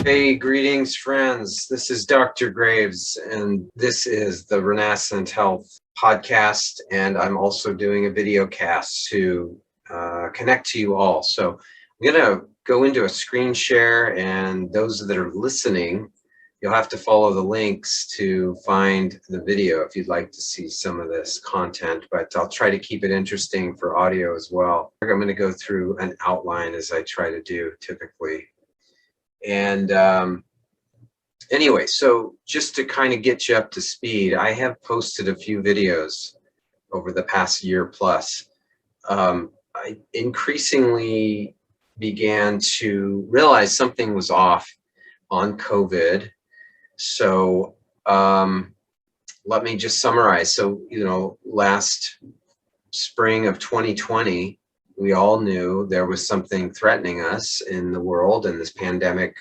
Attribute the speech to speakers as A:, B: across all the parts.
A: Hey, greetings, friends. This is Dr. Graves, and this is the Renascent Health podcast. And I'm also doing a video cast to connect to you all. So I'm going to go into a screen share, and those that are listening, you'll have to follow the links to find the video if you'd like to see some of this content, but I'll try to keep it interesting for audio as well. I'm going to go through an outline as I try to do typically. And anyway, so just to kind of get you up to speed, I have posted a few videos over the past year plus. I increasingly began to realize something was off on COVID. So let me just summarize. So, last spring of 2020, we all knew there was something threatening us in the world, and this pandemic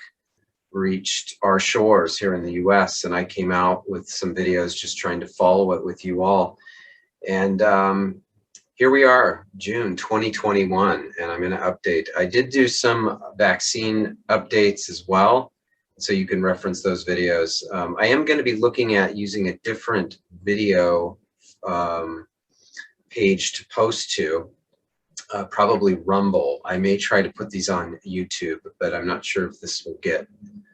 A: reached our shores here in the US. And I came out with some videos just trying to follow it with you all. And here we are, June 2021, and I'm going to update. I did do some vaccine updates as well, so you can reference those videos. I am going to be looking at using a different video page to post to. Probably Rumble. I may try to put these on YouTube, but I'm not sure if this will get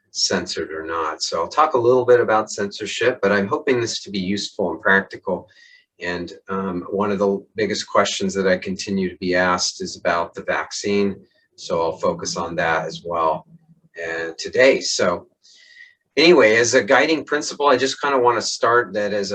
A: censored or not. So I'll talk a little bit about censorship, but I'm hoping this to be useful and practical. And one of the biggest questions that I continue to be asked is about the vaccine. So I'll focus on that as well today. So anyway, as a guiding principle, I just kind of want to start that as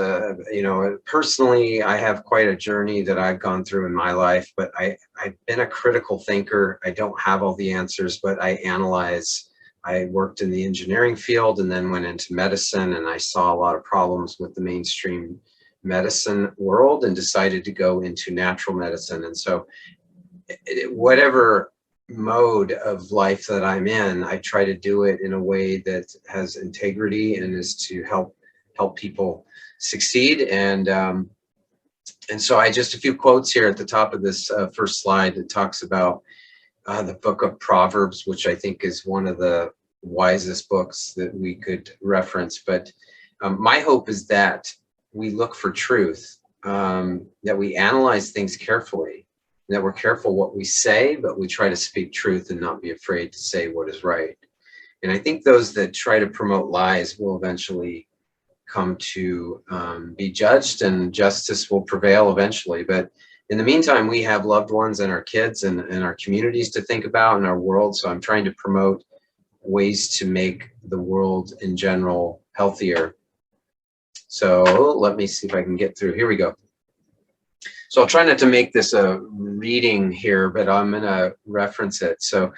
A: personally, I have quite a journey that I've gone through in my life, but I've been a critical thinker. I don't have all the answers, but I analyze. I worked in the engineering field and then went into medicine, and I saw a lot of problems with the mainstream medicine world and decided to go into natural medicine. And so whatever mode of life that I'm in, I try to do it in a way that has integrity and is to help people succeed. And so I just a few quotes here at the top of this first slide that talks about the book of Proverbs, which I think is one of the wisest books that we could reference. But my hope is that we look for truth, that we analyze things carefully, that we're careful what we say, but we try to speak truth and not be afraid to say what is right. And I think those that try to promote lies will eventually come to be judged, and justice will prevail eventually. But in the meantime, we have loved ones and our kids and our communities to think about in our world. So I'm trying to promote ways to make the world in general healthier. So let me see if I can get through. Here we go. So I'll try not to make this a reading here, but I'm going to reference it. So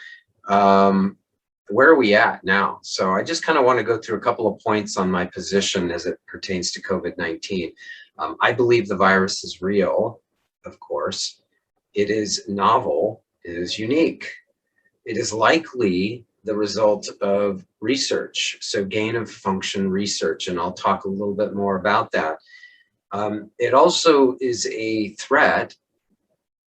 A: where are we at now? So I just kind of want to go through a couple of points on my position as it pertains to COVID-19. I believe the virus is real, of course. It is novel. It is unique. It is likely the result of research, so gain of function research, and I'll talk a little bit more about that. It also is a threat,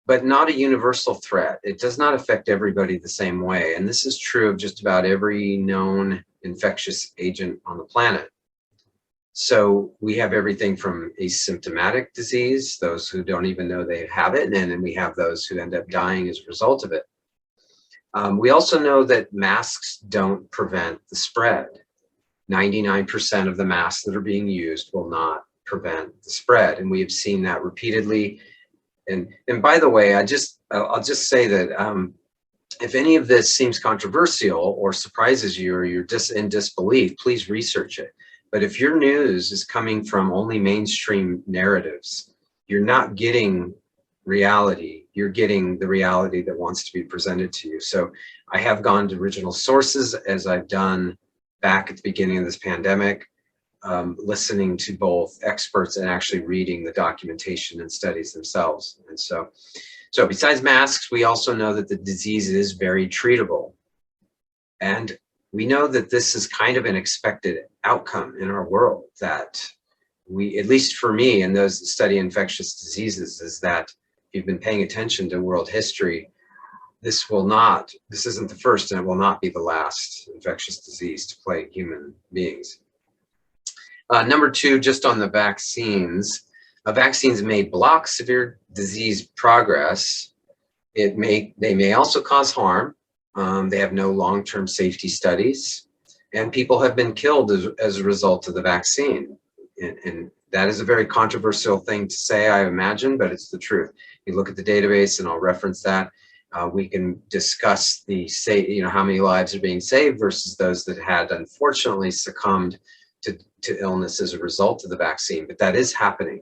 A: but not a universal threat. It does not affect everybody the same way. And this is true of just about every known infectious agent on the planet. So we have everything from asymptomatic disease, those who don't even know they have it, and then we have those who end up dying as a result of it. We also know that masks don't prevent the spread. 99% of the masks that are being used will not prevent the spread, and we have seen that repeatedly. And by the way, I'll just say that if any of this seems controversial or surprises you, or you're in disbelief, please research it. But if your news is coming from only mainstream narratives, you're not getting reality. You're getting the reality that wants to be presented to you. So I have gone to original sources, as I've done back at the beginning of this pandemic, listening to both experts and actually reading the documentation and studies themselves. And so besides masks, we also know that the disease is very treatable. And we know that this is kind of an expected outcome in our world, that we, at least for me and those that study infectious diseases, is that if you've been paying attention to world history, this isn't the first, and it will not be the last infectious disease to plague human beings. Number two, just on the vaccines, vaccines may block severe disease progress. They may also cause harm. They have no long-term safety studies, and people have been killed as a result of the vaccine. And that is a very controversial thing to say, I imagine, but it's the truth. You look at the database, and I'll reference that. We can discuss how many lives are being saved versus those that had unfortunately succumbed to illness as a result of the vaccine, but that is happening.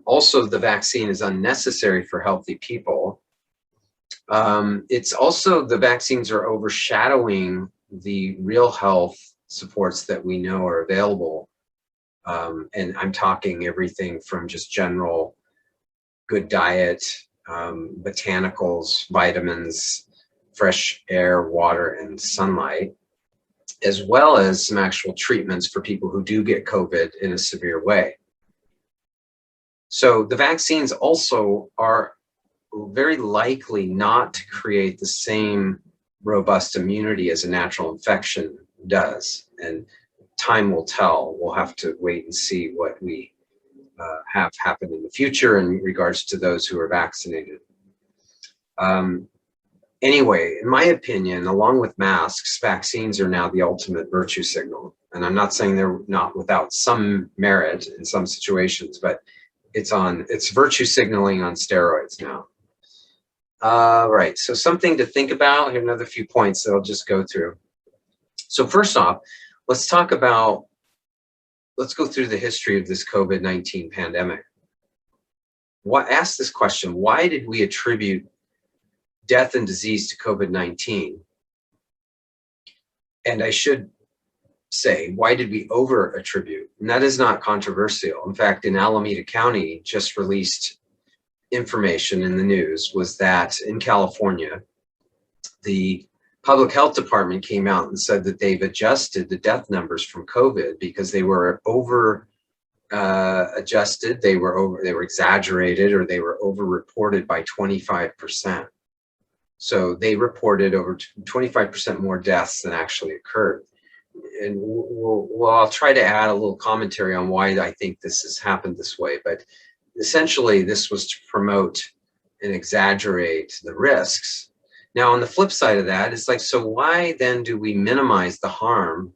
A: Also, the vaccine is unnecessary for healthy people. It's also, the vaccines are overshadowing the real health supports that we know are available. And I'm talking everything from just general good diet, botanicals, vitamins, fresh air, water, and sunlight, as well as some actual treatments for people who do get COVID in a severe way. So the vaccines also are very likely not to create the same robust immunity as a natural infection does. And time will tell. We'll have to wait and see what we have happen in the future in regards to those who are vaccinated. Anyway, in my opinion, along with masks, vaccines are now the ultimate virtue signal. And I'm not saying they're not without some merit in some situations, but it's virtue signaling on steroids now. Right, so something to think about. Here are another few points that I'll just go through. So first off, let's go through the history of this COVID-19 pandemic. Ask this question: why did we attribute death and disease to COVID-19? And I should say, why did we over attribute? And that is not controversial. In fact, in Alameda County just released information in the news was that in California, the public health department came out and said that they've adjusted the death numbers from COVID because they were adjusted, they were exaggerated, or they were over-reported by 25%. So they reported over 25% more deaths than actually occurred. And I'll try to add a little commentary on why I think this has happened this way, but essentially this was to promote and exaggerate the risks. Now, on the flip side of that, it's like, so why then do we minimize the harm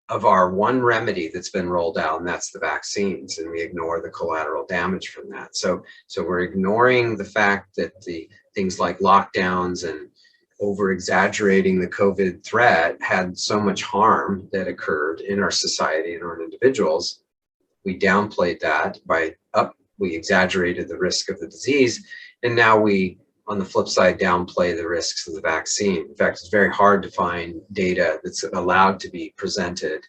A: of our one remedy that's been rolled out, and that's the vaccines, and we ignore the collateral damage from that? So we're ignoring the fact that the things like lockdowns and over exaggerating the COVID threat had so much harm that occurred in our society and our individuals. We downplayed that we exaggerated the risk of the disease, and now we, on the flip side, downplay the risks of the vaccine. In fact, it's very hard to find data that's allowed to be presented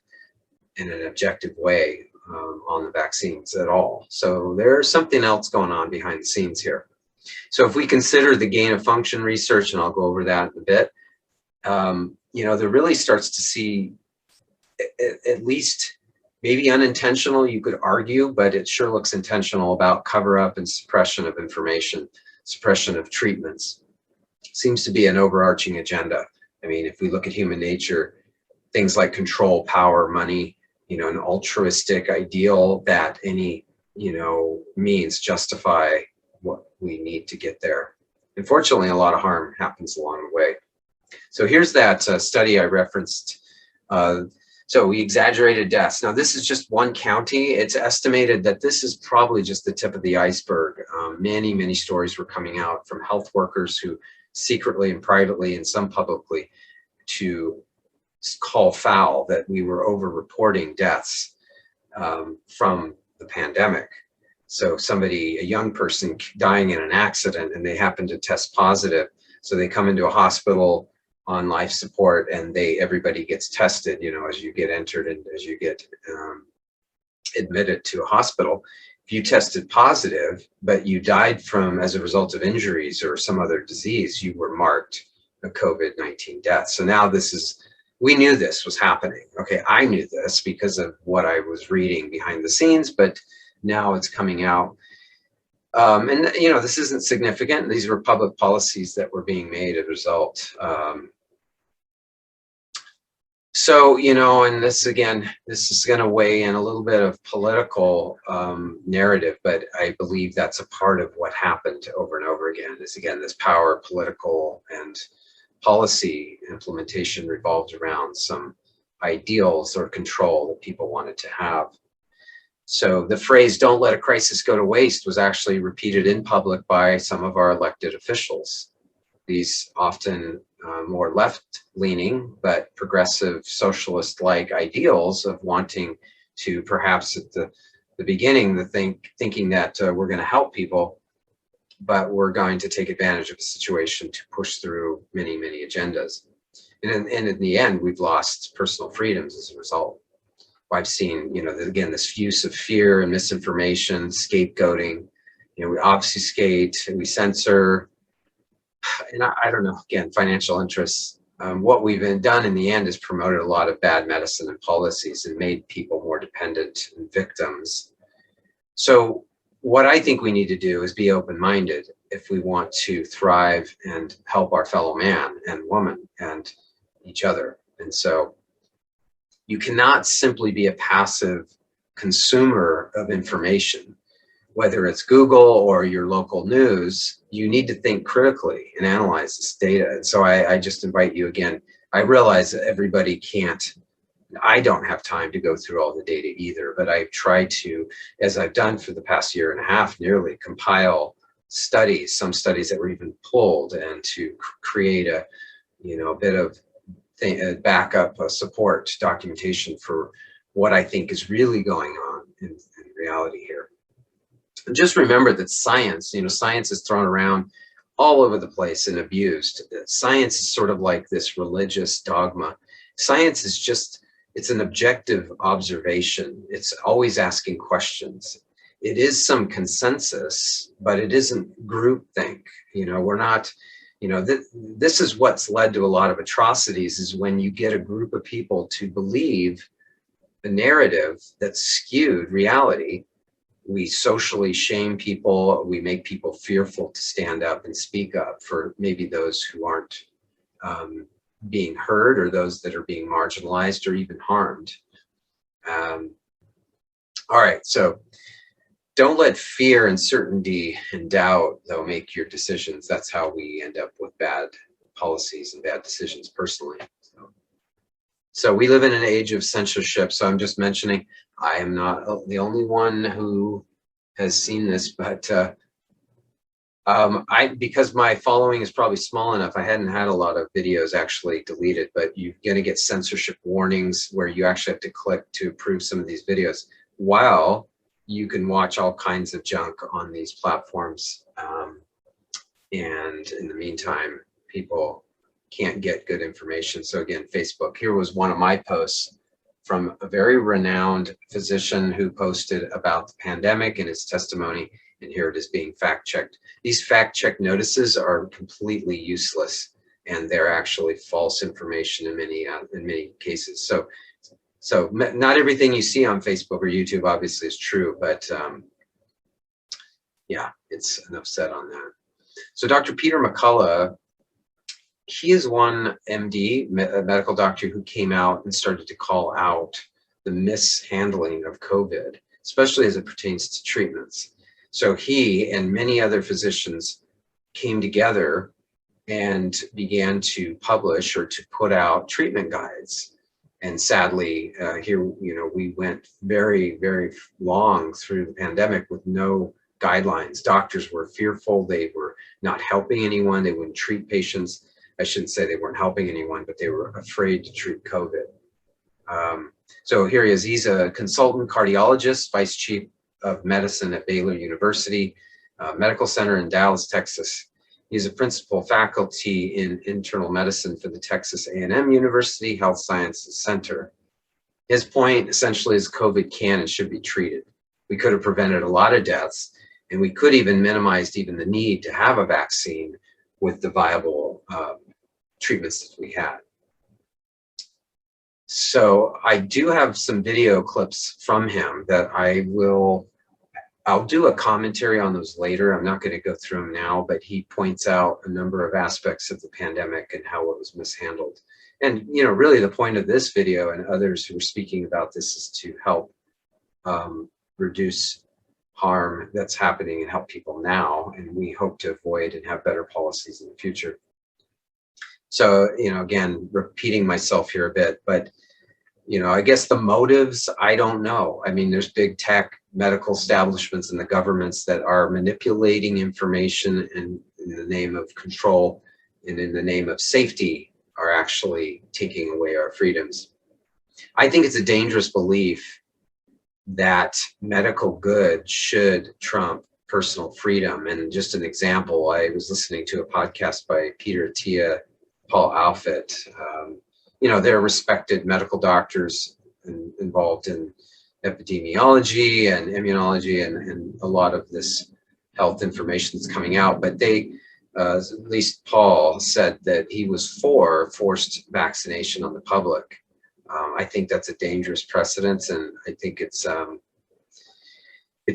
A: in an objective way on the vaccines at all. So there's something else going on behind the scenes here. So if we consider the gain of function research, and I'll go over that in a bit, there really starts to see at least maybe unintentional, you could argue, but it sure looks intentional about cover up and suppression of information, suppression of treatments. Seems to be an overarching agenda. I mean, if we look at human nature, things like control, power, money, an altruistic ideal that any, means justify what we need to get there. Unfortunately, a lot of harm happens along the way. So here's that study I referenced. So we exaggerated deaths. Now, this is just one county. It's estimated that this is probably just the tip of the iceberg. Many, many stories were coming out from health workers who secretly and privately and some publicly to call foul that we were over-reporting deaths from the pandemic. So a young person dying in an accident, and they happen to test positive. So they come into a hospital on life support, and everybody gets tested, as you get entered and as you get admitted to a hospital. If you tested positive, but you died as a result of injuries or some other disease, you were marked a COVID-19 death. So now we knew this was happening. Okay, I knew this because of what I was reading behind the scenes, but now it's coming out. And you know, this isn't significant. These were public policies that were being made as a result. So, you know, and this again, this is going to weigh in a little bit of political narrative, but I believe that's a part of what happened over and over again. Is again, this power, political, and policy implementation revolved around some ideals or control that people wanted to have. So the phrase "don't let a crisis go to waste" was actually repeated in public by some of our elected officials. These often more left-leaning but progressive socialist-like ideals of wanting to, perhaps at the beginning, thinking that we're going to help people, but we're going to take advantage of the situation to push through many, many agendas. And in the end, we've lost personal freedoms as a result. I've seen, you know, again, this use of fear and misinformation, scapegoating. You know, we obfuscate, we censor, and I don't know, again, financial interests. What we've done in the end is promoted a lot of bad medicine and policies and made people more dependent and victims. So what I think we need to do is be open-minded if we want to thrive and help our fellow man and woman and each other. And so you cannot simply be a passive consumer of information. Whether it's Google or your local news, you need to think critically and analyze this data. And so I just invite you again. I realize that everybody can't, I don't have time to go through all the data either, but I've tried to, as I've done for the past year and a half nearly, compile studies, some studies that were even pulled, and to create a, you know, a bit of backup support documentation for what I think is really going on in reality here. And just remember that science, you know, science is thrown around all over the place and abused. Science is sort of like this religious dogma. Science is just, it's an objective observation. It's always asking questions. It is some consensus, but it isn't groupthink. You know, we're not, you know, this is what's led to a lot of atrocities, is when you get a group of people to believe a narrative that's skewed reality. We socially shame people. We make people fearful to stand up and speak up for maybe those who aren't being heard, or those that are being marginalized or even harmed. All right, so don't let fear, uncertainty, and doubt, though, make your decisions. That's how we end up with bad policies and bad decisions personally. So we live in an age of censorship. So I'm just mentioning, I am not the only one who has seen this, but because my following is probably small enough, I hadn't had a lot of videos actually deleted, but you're going to get censorship warnings where you actually have to click to approve some of these videos, while you can watch all kinds of junk on these platforms. And in the meantime, people can't get good information. So again, Facebook, here was one of my posts from a very renowned physician who posted about the pandemic and his testimony, and here it is being fact-checked. These fact-check notices are completely useless, and they're actually false information in many cases. So not everything you see on Facebook or YouTube obviously is true, but yeah, it's enough said on that. So Dr. Peter Mccullough, he is one MD, a medical doctor, who came out and started to call out the mishandling of COVID, especially as it pertains to treatments. So he and many other physicians came together and began to publish or to put out treatment guides. And sadly, here, you know, we went very, very long through the pandemic with no guidelines. Doctors were fearful. They were not helping anyone. They wouldn't treat patients. I shouldn't say they weren't helping anyone, but they were afraid to treat COVID. So here he is. He's a consultant cardiologist, vice chief of medicine at Baylor University Medical Center in Dallas, Texas. He's a principal faculty in internal medicine for the Texas A&M University Health Sciences Center. His point essentially is COVID can and should be treated. We could have prevented a lot of deaths, and we could even minimized even the need to have a vaccine with the viable treatments that we had. So I do have some video clips from him that I will I'll do a commentary on those later. I'm not going to go through them now, but he points out a number of aspects of the pandemic and how it was mishandled. And, you know, really the point of this video and others who are speaking about this is to help reduce harm that's happening and help people now. And we hope to avoid and have better policies in the future. So, you know, again, repeating myself here a bit, but, you know, I guess the motives, I don't know. I mean, there's big tech, medical establishments and the governments that are manipulating information in the name of control and in the name of safety are actually taking away our freedoms. I think it's a dangerous belief that medical good should trump personal freedom. And just an example, I was listening to a podcast by Peter Attia, Paul Alfit. You know, they're respected medical doctors involved in epidemiology and immunology and a lot of this health information that's coming out. But they, at least Paul, said that he was for forced vaccination on the public. I think that's a dangerous precedent, and I think it's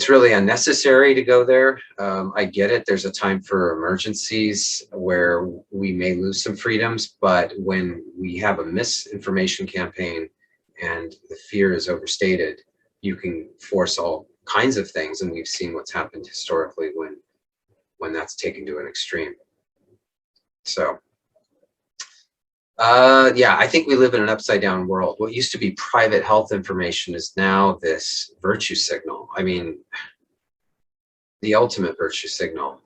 A: really unnecessary to go there. I get it. There's a time for emergencies where we may lose some freedoms, but when we have a misinformation campaign and the fear is overstated, you can force all kinds of things, and we've seen what's happened historically when that's taken to an extreme. So. Yeah, I think we live in an upside down world. What used to be private health information is now this virtue signal. I mean, the ultimate virtue signal.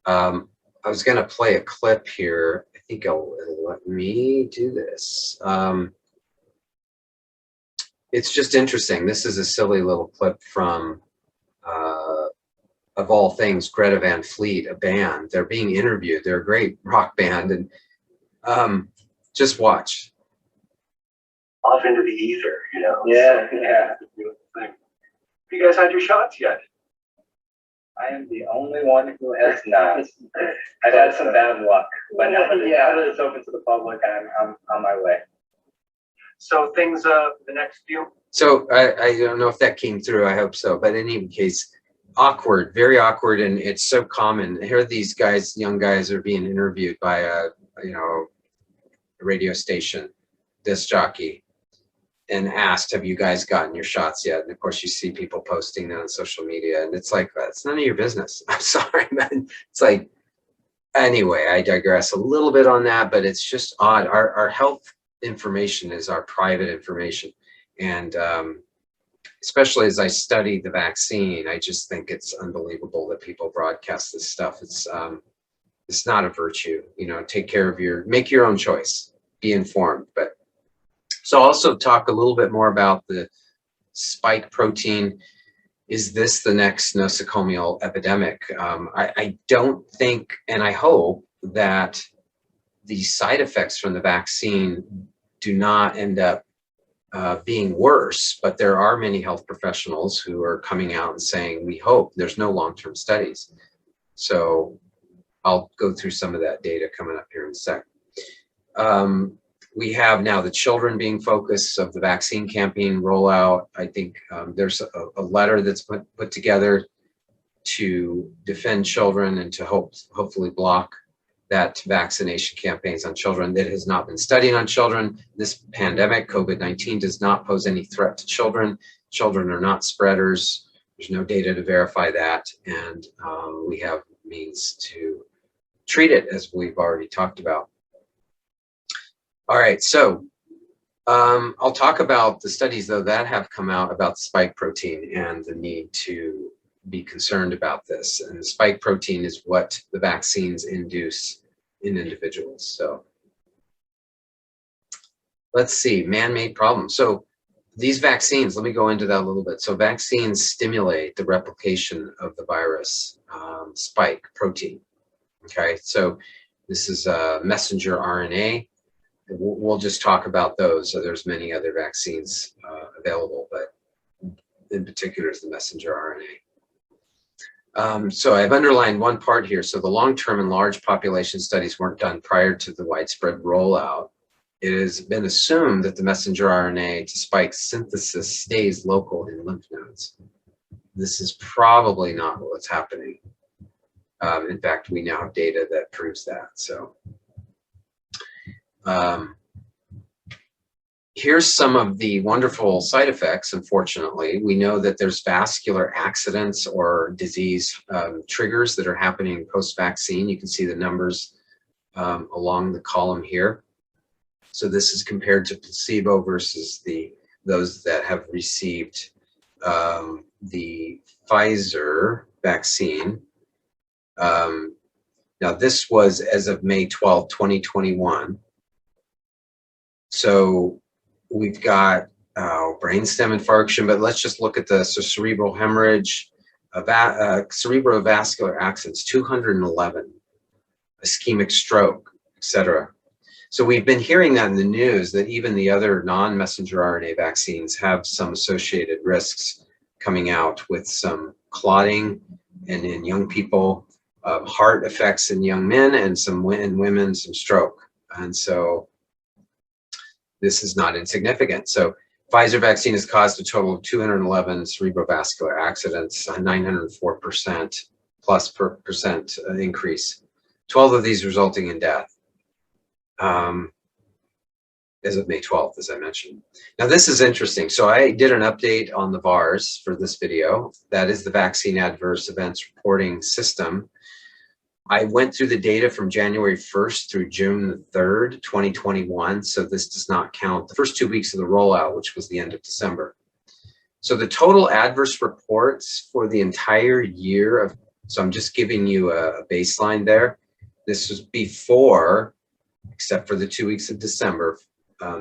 A: I was going to play a clip here. I think it'll let me do this. It's just interesting. This is a silly little clip from, of all things, Greta Van Fleet, a band. They're being interviewed. They're a great rock band. And just watch.
B: Off into the ether, you know?
C: Yeah.
B: Have you guys had your shots yet?
C: I am the only one who has not. I've had some bad luck, but now that it's open to the public, I'm on my way.
B: So things, the next few.
A: So I don't know if that came through. I hope so. But in any case, awkward, very awkward, and it's so common. Here, these guys, young guys, are being interviewed by a radio station disc jockey and asked, have you guys gotten your shots yet? And of course you see people posting that on social media, and it's like, that's none of your business. I'm sorry, man. It's like, anyway, I digress a little bit on that, but it's just odd. Our health information is our private information, and especially as I study the vaccine, I just think it's unbelievable that people broadcast this stuff. It's not a virtue. You know, take care of make your own choice. Be informed. But so also talk a little bit more about the spike protein. Is this the next nosocomial epidemic? I don't think, and I hope that the side effects from the vaccine do not end up being worse, but there are many health professionals who are coming out and saying, we hope there's no long-term studies. So I'll go through some of that data coming up here in a sec. We have now the children being focus of the vaccine campaign rollout. I think there's a letter that's put together to defend children and to hopefully block that vaccination campaigns on children. That has not been studied on children. This pandemic, COVID-19, does not pose any threat to children. Children are not spreaders. There's no data to verify that. And we have means to treat it, as we've already talked about. All right, so I'll talk about the studies, though, that have come out about spike protein and the need to be concerned about this. And the spike protein is what the vaccines induce in individuals. So let's see, man-made problems. So these vaccines, let me go into that a little bit. So vaccines stimulate the replication of the virus spike protein. Okay, so this is a messenger RNA. We'll just talk about those. So there's many other vaccines available, but in particular is the messenger RNA. So I've underlined one part here. So the long-term and large population studies weren't done prior to the widespread rollout. It has been assumed that the messenger RNA to spike synthesis stays local in lymph nodes. this is probably not what's happening. In fact, we now have data that proves that. So here's some of the wonderful side effects. Unfortunately, we know that there's vascular accidents or disease triggers that are happening post-vaccine. You can see the numbers along the column here. So this is compared to placebo versus those that have received the Pfizer vaccine. Now this was as of May 12, 2021. So we've got brainstem infarction, but let's just look at the cerebral hemorrhage, cerebrovascular accidents, 211, ischemic stroke, etc. So we've been hearing that in the news that even the other non-messenger RNA vaccines have some associated risks coming out with some clotting and in young people, heart effects in young men, and in women, some stroke. And so this is not insignificant. So Pfizer vaccine has caused a total of 211 cerebrovascular accidents, 904% plus percent increase, 12 of these resulting in death. As of May 12th, as I mentioned. Now this is interesting. So I did an update on the VAERS for this video. That is the Vaccine Adverse Events Reporting System. I went through the data from January 1st through June 3rd, 2021. So this does not count the first 2 weeks of the rollout, which was the end of December. So the total adverse reports for the entire year so I'm just giving you a baseline there. This was before, except for the 2 weeks of December.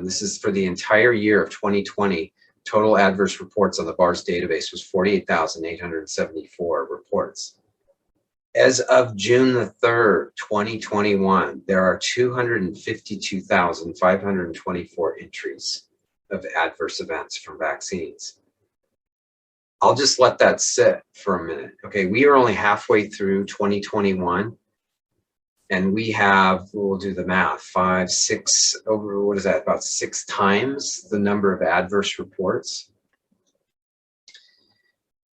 A: This is for the entire year of 2020. Total adverse reports on the VAERS database was 48,874 reports. As of June the 3rd, 2021, there are 252,524 entries of adverse events from vaccines. I'll just let that sit for a minute. Okay, we are only halfway through 2021. And we have, we'll do the math, 5, 6, over, what is that, about 6 times the number of adverse reports.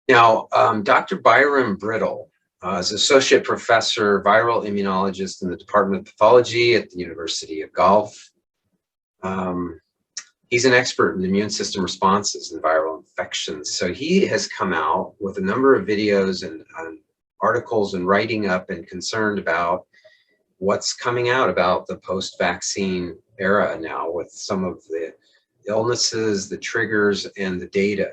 A: Now, Dr. Byrum Brittle is associate professor, viral immunologist in the Department of Pathology at the University of Guelph. He's an expert in immune system responses and viral infections. So he has come out with a number of videos and articles and writing up and concerned about what's coming out about the post-vaccine era now with some of the illnesses, the triggers, and the data.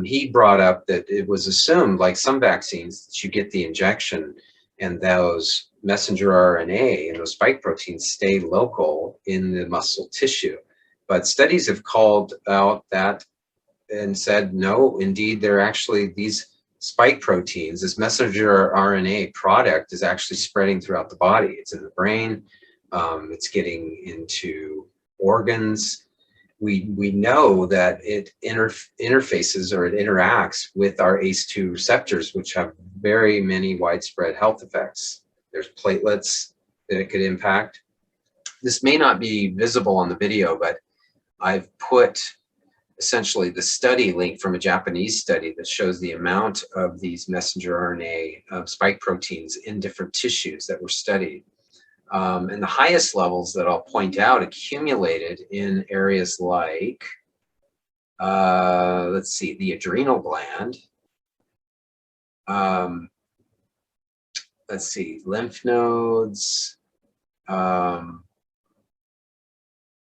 A: He brought up that it was assumed, like some vaccines, that you get the injection and those messenger RNA and those spike proteins stay local in the muscle tissue. But studies have called out that and said, no, indeed, they're actually these spike proteins, this messenger RNA product is actually spreading throughout the body. It's in the brain, it's getting into organs. We know that it interfaces or it interacts with our ACE2 receptors, which have very many widespread health effects. There's platelets that it could impact. This may not be visible on the video, but I've put essentially the study link from a Japanese study that shows the amount of these messenger RNA spike proteins in different tissues that were studied. And the highest levels that I'll point out accumulated in areas like, let's see, the adrenal gland, let's see, lymph nodes,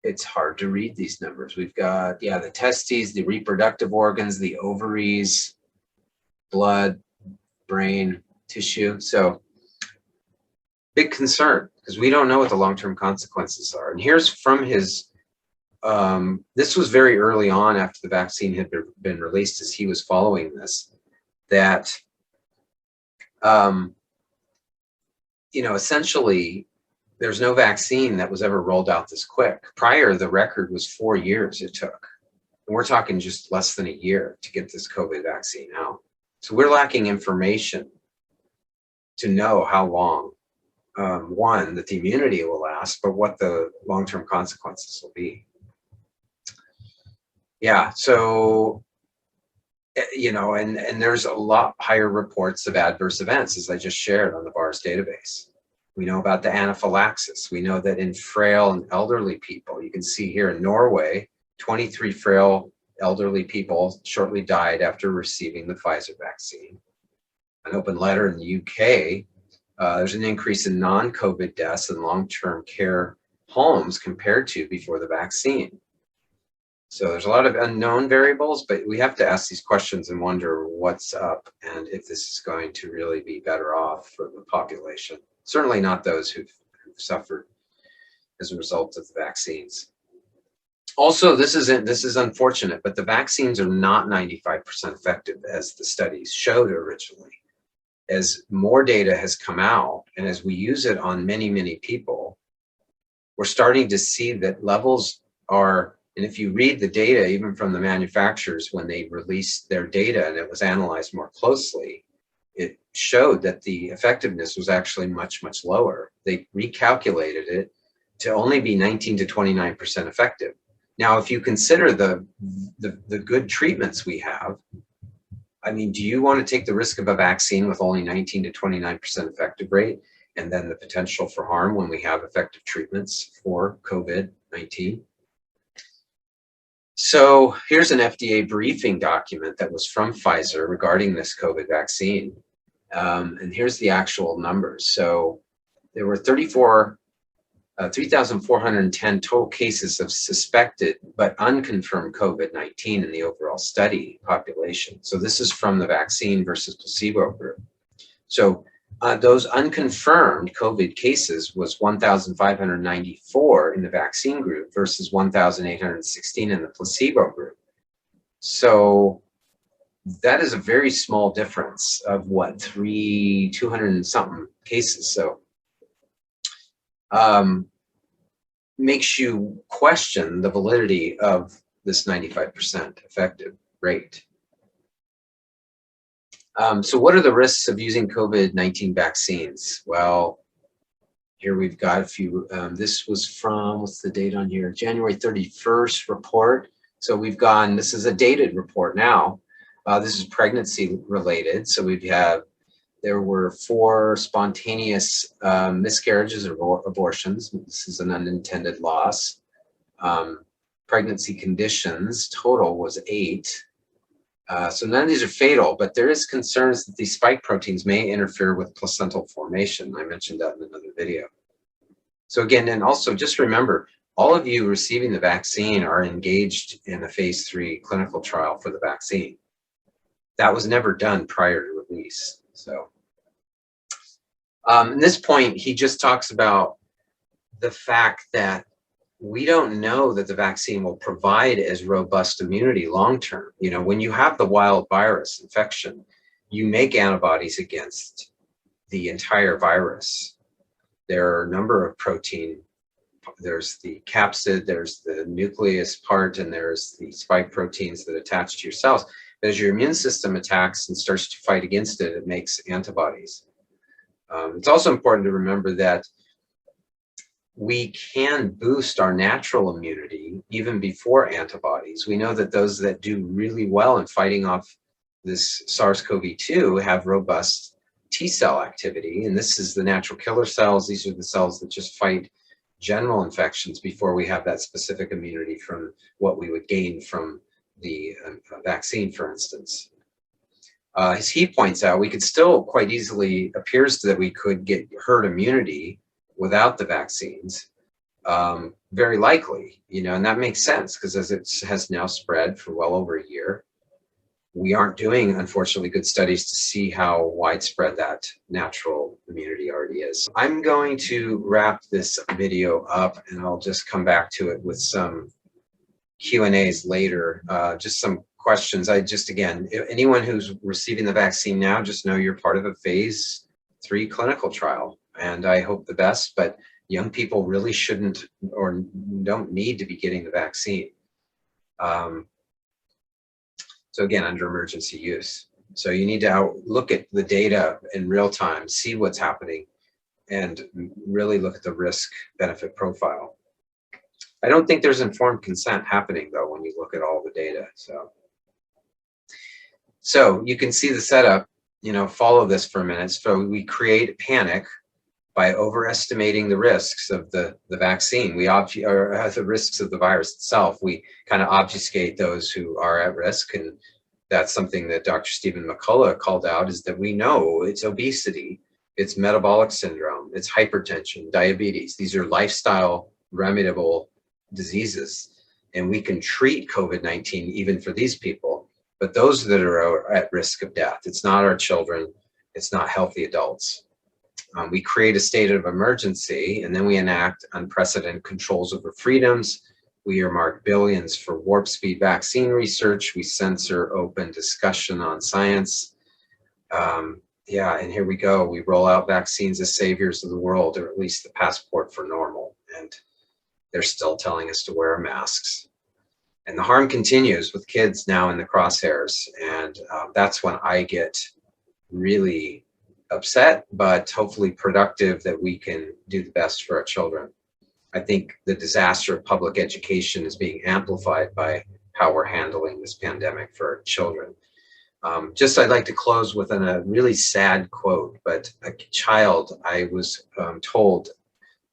A: it's hard to read these numbers. We've got, yeah, the testes, the reproductive organs, the ovaries, blood, brain, tissue. So big concern because we don't know what the long-term consequences are. And here's from his, this was very early on after the vaccine had been released as he was following this, that, you know, essentially, there's no vaccine that was ever rolled out this quick. Prior, the record was 4 years it took. And we're talking just less than a year to get this COVID vaccine out. So we're lacking information to know how long, one, that the immunity will last, but what the long-term consequences will be. Yeah, so You know, and there's a lot higher reports of adverse events, as I just shared on the VAERS database. We know about the anaphylaxis. We know that in frail and elderly people, you can see here in Norway, 23 frail elderly people shortly died after receiving the Pfizer vaccine. An open letter in the UK, there's an increase in non-COVID deaths in long-term care homes compared to before the vaccine. So there's a lot of unknown variables, but we have to ask these questions and wonder what's up and if this is going to really be better off for the population. Certainly not those who've suffered as a result of the vaccines. Also, this is unfortunate, but the vaccines are not 95% effective as the studies showed originally. As more data has come out and as we use it on many, many people, we're starting to see that levels are, and if you read the data, even from the manufacturers, when they released their data and it was analyzed more closely, it showed that the effectiveness was actually much, much lower. They recalculated it to only be 19 to 29% effective. Now, if you consider the good treatments we have, I mean, do you want to take the risk of a vaccine with only 19 to 29% effective rate and then the potential for harm when we have effective treatments for COVID-19? So here's an FDA briefing document that was from Pfizer regarding this COVID vaccine. And here's the actual numbers. So there were 3,410 total cases of suspected but unconfirmed COVID-19 in the overall study population. So this is from the vaccine versus placebo group. So those unconfirmed COVID cases was 1,594 in the vaccine group versus 1,816 in the placebo group. So that is a very small difference of what, 200 and something cases. So makes you question the validity of this 95% effective rate. So what are the risks of using COVID-19 vaccines? Well, here we've got a few. This was from, what's the date on here? January 31st report. So we've gone, this is a dated report now. This is pregnancy related. So there were 4 spontaneous miscarriages or abortions. This is an unintended loss. Pregnancy conditions, total was 8. So none of these are fatal, but there is concerns that these spike proteins may interfere with placental formation. I mentioned that in another video. So again, and also just remember, all of you receiving the vaccine are engaged in a phase 3 clinical trial for the vaccine. That was never done prior to release. So at this point, he just talks about the fact that we don't know that the vaccine will provide as robust immunity long term. You know, when you have the wild virus infection, you make antibodies against the entire virus. There are a number of protein. There's the capsid, there's the nucleus part, and there's the spike proteins that attach to your cells. But as your immune system attacks and starts to fight against it, it makes antibodies. It's also important to remember that we can boost our natural immunity even before antibodies. We know that those that do really well in fighting off this SARS-CoV-2 have robust T cell activity. And this is the natural killer cells. These are the cells that just fight general infections before we have that specific immunity from what we would gain from the vaccine, for instance. As he points out, we could still quite easily, appears that we could get herd immunity without the vaccines, very likely, you know, and that makes sense because as it has now spread for well over a year, we aren't doing, unfortunately, good studies to see how widespread that natural immunity already is. I'm going to wrap this video up and I'll just come back to it with some Q&As later, just some questions. Again, anyone who's receiving the vaccine now, just know you're part of a phase 3 clinical trial. And I hope the best, but young people really shouldn't or don't need to be getting the vaccine. So again, under emergency use. So you need to look at the data in real time, see what's happening, and really look at the risk-benefit profile. I don't think there's informed consent happening, though, when you look at all the data. So So you can see the setup, follow this for a minute. So we create panic by overestimating the risks of the vaccine. Or the risks of the virus itself. We kind of obfuscate those who are at risk. And that's something that Dr. Stephen Mccullough called out, is that we know it's obesity, it's metabolic syndrome, it's hypertension, diabetes. These are lifestyle remediable diseases. And we can treat COVID-19 even for these people. But those that are at risk of death, it's not our children, it's not healthy adults. We create a state of emergency, and then we enact unprecedented controls over freedoms. We earmark billions for warp speed vaccine research. We censor open discussion on science. Yeah, and here we go. We roll out vaccines as saviors of the world, or at least the passport for normal. And they're still telling us to wear masks. And the harm continues with kids now in the crosshairs. And that's when I get really upset, but hopefully productive, that we can do the best for our children. I think the disaster of public education is being amplified by how we're handling this pandemic for our children. I'd like to close with a really sad quote, but a child I was told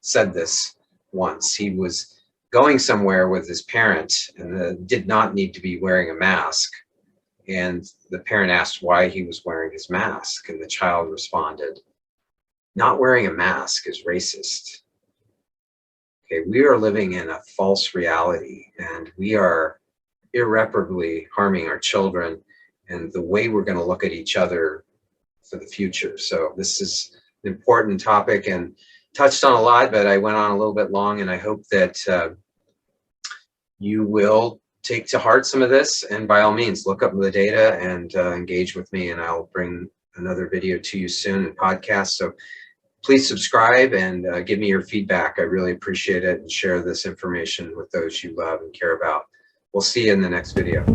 A: said this once. He was going somewhere with his parent and did not need to be wearing a mask. And the parent asked why he was wearing his mask. And the child responded, "Not wearing a mask is racist." Okay, we are living in a false reality, and we are irreparably harming our children and the way we're going to look at each other for the future. So this is an important topic and touched on a lot, but I went on a little bit long, and I hope that you will take to heart some of this, and by all means, look up the data and engage with me, and I'll bring another video to you soon and podcast. So please subscribe and give me your feedback. I really appreciate it, and share this information with those you love and care about. We'll see you in the next video.